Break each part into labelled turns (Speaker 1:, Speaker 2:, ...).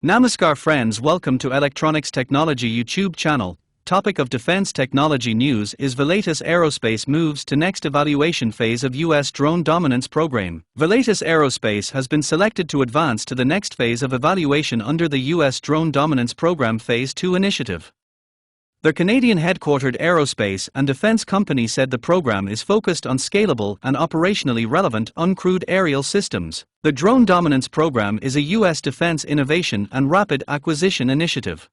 Speaker 1: Namaskar friends, welcome to Electronics Technology YouTube channel. Topic of defense technology news is Volatus Aerospace moves to next evaluation phase of US drone dominance program. Volatus Aerospace has been selected to advance to the next phase of evaluation under the US drone dominance program Phase 2 initiative. The Canadian-headquartered aerospace and defense company said the program is focused on scalable and operationally relevant uncrewed aerial systems. The Drone Dominance Program is a U.S. defense innovation and rapid acquisition initiative.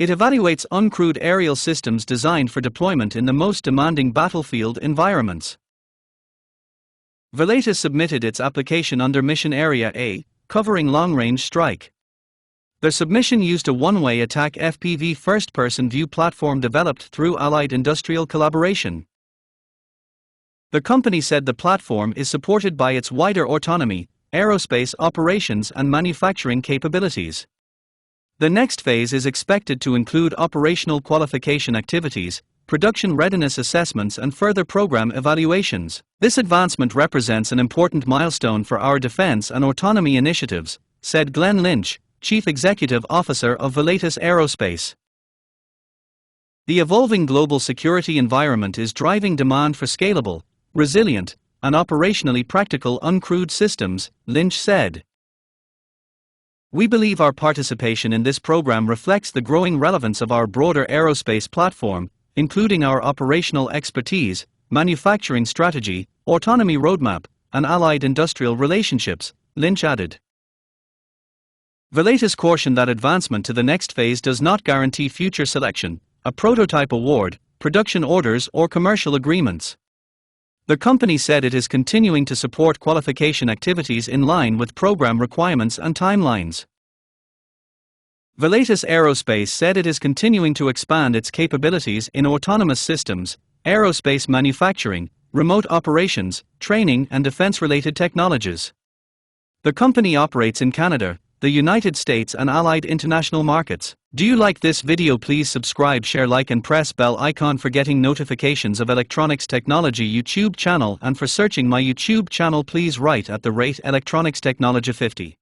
Speaker 1: It evaluates uncrewed aerial systems designed for deployment in the most demanding battlefield environments. Volatus submitted its application under Mission Area A, covering long-range strike. Their submission used a one-way attack FPV first-person view platform developed through Allied industrial collaboration. The company said the platform is supported by its wider autonomy, aerospace operations and manufacturing capabilities. The next phase is expected to include operational qualification activities, production readiness assessments and further program evaluations. This advancement represents an important milestone for our defense and autonomy initiatives, said Glenn Lynch, Chief Executive Officer of Volatus Aerospace. The evolving global security environment is driving demand for scalable, resilient, and operationally practical uncrewed systems, Lynch said. We believe our participation in this program reflects the growing relevance of our broader aerospace platform, including our operational expertise, manufacturing strategy, autonomy roadmap, and allied industrial relationships, Lynch added. Volatus cautioned that advancement to the next phase does not guarantee future selection, a prototype award, production orders or commercial agreements. The company said it is continuing to support qualification activities in line with program requirements and timelines. Volatus Aerospace said it is continuing to expand its capabilities in autonomous systems, aerospace manufacturing, remote operations, training and defense-related technologies. The company operates in Canada, the United States and allied international markets. Do you like this video? Please subscribe, share, like and press bell icon for getting notifications of Electronics Technology YouTube channel, and for searching my YouTube channel please write @Electronics Technology 50.